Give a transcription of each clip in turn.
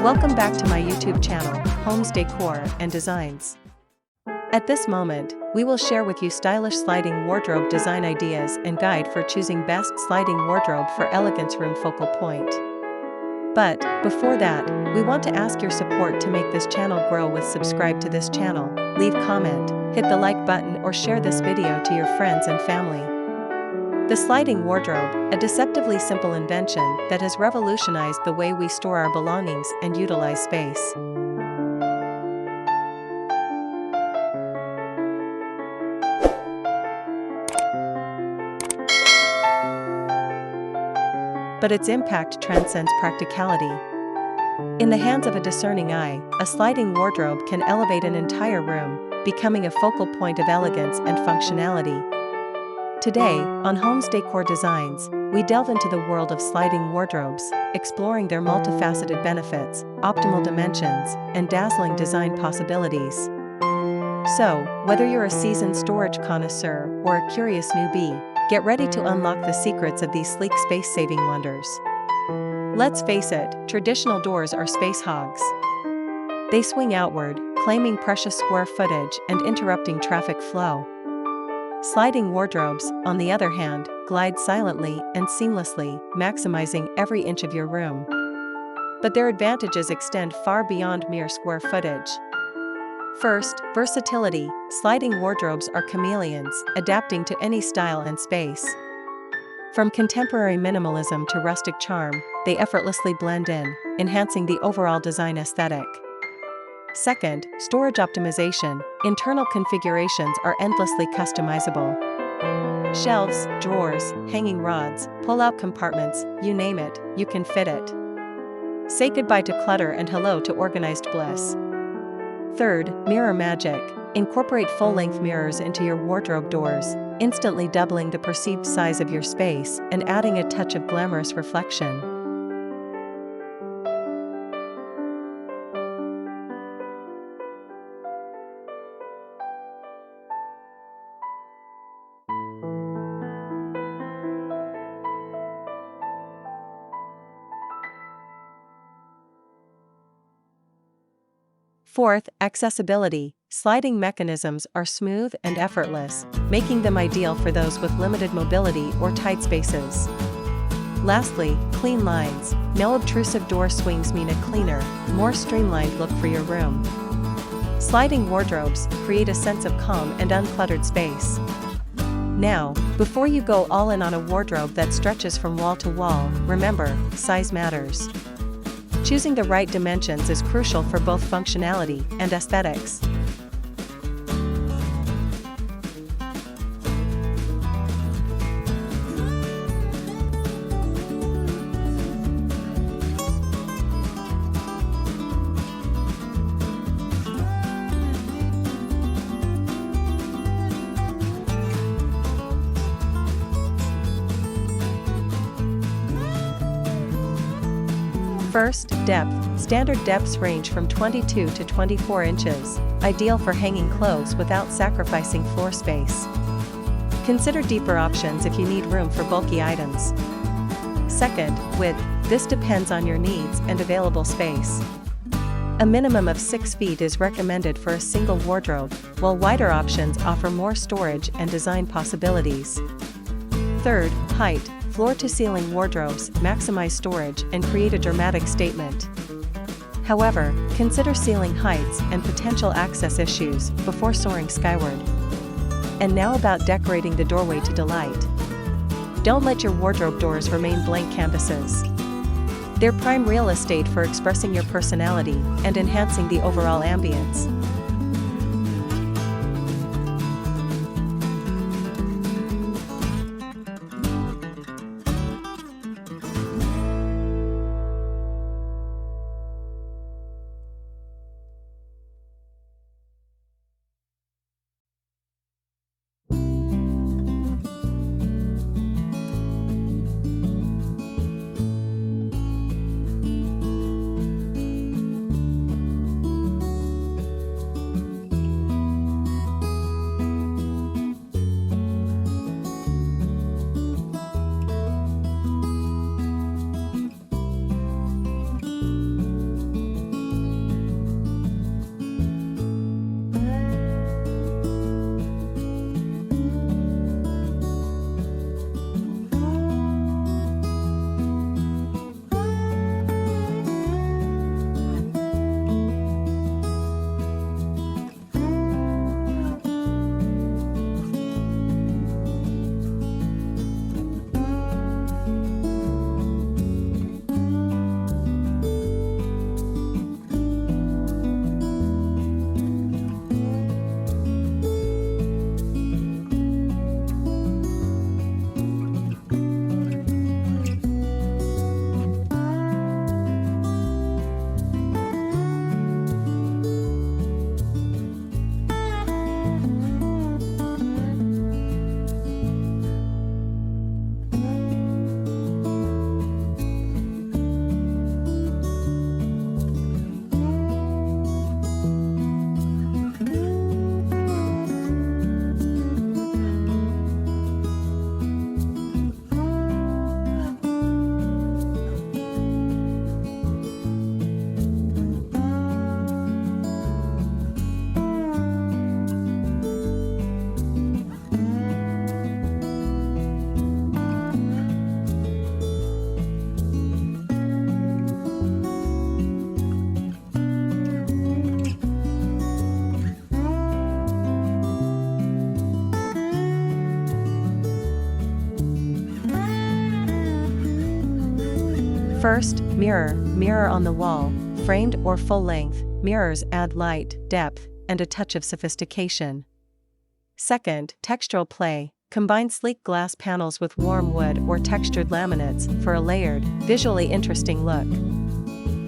Welcome back to my YouTube channel, Homes Decor and Designs. At this moment, we will share with you stylish sliding wardrobe design ideas and guide for choosing best sliding wardrobe for Elegance room focal point. But, before that, we want to ask your support to make this channel grow with subscribe to this channel, leave comment, hit the like button or share this video to your friends and family. The sliding wardrobe, a deceptively simple invention that has revolutionized the way we store our belongings and utilize space. But its impact transcends practicality. In the hands of a discerning eye, a sliding wardrobe can elevate an entire room, becoming a focal point of elegance and functionality. Today, on Homes Decor Designs, we delve into the world of sliding wardrobes, exploring their multifaceted benefits, optimal dimensions, and dazzling design possibilities. So, whether you're a seasoned storage connoisseur or a curious newbie, get ready to unlock the secrets of these sleek space-saving wonders. Let's face it, traditional doors are space hogs. They swing outward, claiming precious square footage and interrupting traffic flow. Sliding wardrobes, on the other hand, glide silently and seamlessly, maximizing every inch of your room. But their advantages extend far beyond mere square footage. First, versatility. Sliding wardrobes are chameleons, adapting to any style and space. From contemporary minimalism to rustic charm, they effortlessly blend in, enhancing the overall design aesthetic. Second, storage optimization. Internal configurations are endlessly customizable. Shelves, drawers, hanging rods, pull-out compartments, you name it, you can fit it. Say goodbye to clutter and hello to organized bliss. Third, mirror magic. Incorporate full-length mirrors into your wardrobe doors, instantly doubling the perceived size of your space and adding a touch of glamorous reflection. Fourth, accessibility. Sliding mechanisms are smooth and effortless, making them ideal for those with limited mobility or tight spaces. Lastly, clean lines. No obtrusive door swings mean a cleaner, more streamlined look for your room. Sliding wardrobes create a sense of calm and uncluttered space. Now, before you go all in on a wardrobe that stretches from wall to wall, remember, size matters. Choosing the right dimensions is crucial for both functionality and aesthetics. First, depth. Standard depths range from 22 to 24 inches, ideal for hanging clothes without sacrificing floor space. Consider deeper options if you need room for bulky items. Second, width. This depends on your needs and available space. A minimum of 6 feet is recommended for a single wardrobe, while wider options offer more storage and design possibilities. Third, height. Floor-to-ceiling wardrobes maximize storage and create a dramatic statement. However, consider ceiling heights and potential access issues before soaring skyward. And now about decorating the doorway to delight. Don't let your wardrobe doors remain blank canvases. They're prime real estate for expressing your personality and enhancing the overall ambience. First, mirror on the wall, framed or full-length. Mirrors add light, depth, and a touch of sophistication. Second, textural play. Combine sleek glass panels with warm wood or textured laminates for a layered, visually interesting look.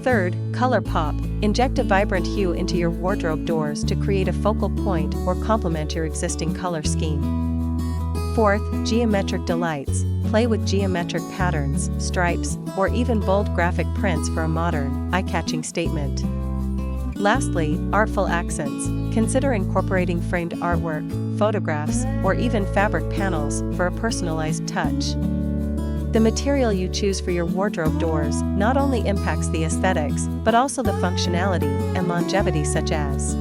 Third, color pop. Inject a vibrant hue into your wardrobe doors to create a focal point or complement your existing color scheme. Fourth, geometric delights. Play with geometric patterns, stripes, or even bold graphic prints for a modern, eye-catching statement. Lastly, artful accents. Consider incorporating framed artwork, photographs, or even fabric panels for a personalized touch. The material you choose for your wardrobe doors not only impacts the aesthetics, but also the functionality and longevity, such as: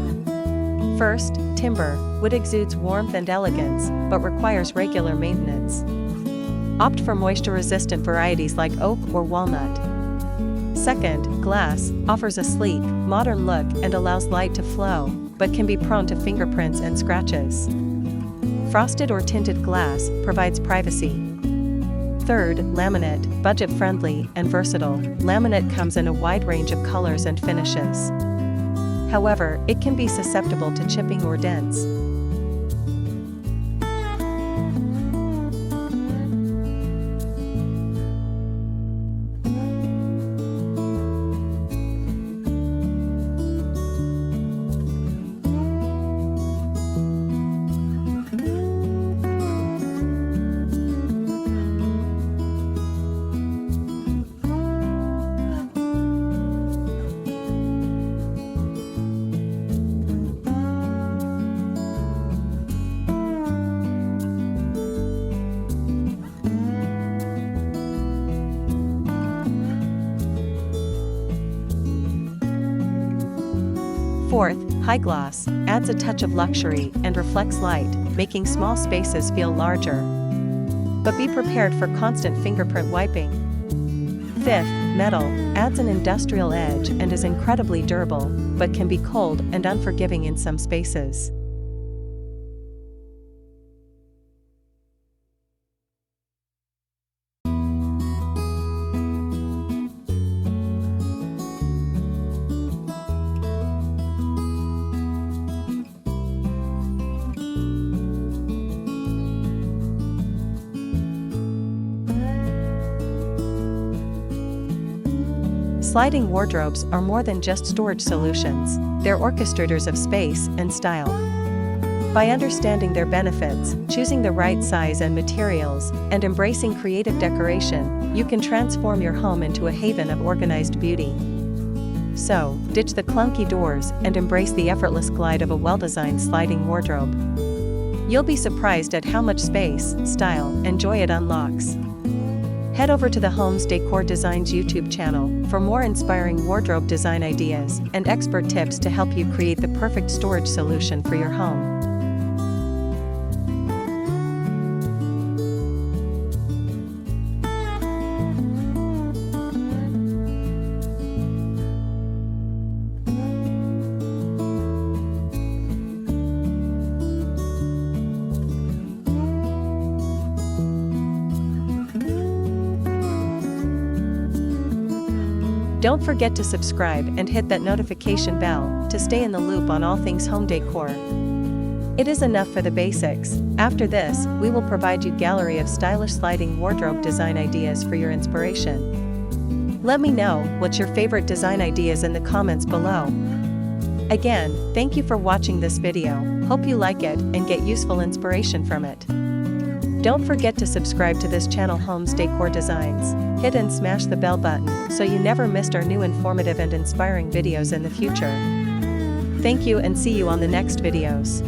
first, timber. Wood exudes warmth and elegance, but requires regular maintenance. Opt for moisture-resistant varieties like oak or walnut. Second, glass offers a sleek, modern look and allows light to flow, but can be prone to fingerprints and scratches. Frosted or tinted glass provides privacy. Third, laminate, budget-friendly and versatile. Laminate comes in a wide range of colors and finishes. However, it can be susceptible to chipping or dents. Fourth, high gloss adds a touch of luxury and reflects light, making small spaces feel larger. But be prepared for constant fingerprint wiping. Fifth, metal adds an industrial edge and is incredibly durable, but can be cold and unforgiving in some spaces. Sliding wardrobes are more than just storage solutions, they're orchestrators of space and style. By understanding their benefits, choosing the right size and materials, and embracing creative decoration, you can transform your home into a haven of organized beauty. So, ditch the clunky doors and embrace the effortless glide of a well-designed sliding wardrobe. You'll be surprised at how much space, style, and joy it unlocks. Head over to the Homes Decor Designs YouTube channel for more inspiring wardrobe design ideas and expert tips to help you create the perfect storage solution for your home. Don't forget to subscribe and hit that notification bell to stay in the loop on all things home decor. It is enough for the basics. After this, we will provide you a gallery of stylish sliding wardrobe design ideas for your inspiration. Let me know what's your favorite design ideas in the comments below. Again, thank you for watching this video. Hope you like it and get useful inspiration from it. Don't forget to subscribe to this channel, Homes Decor Designs. Hit and smash the bell button so you never missed our new informative and inspiring videos in the future. Thank you and see you on the next videos.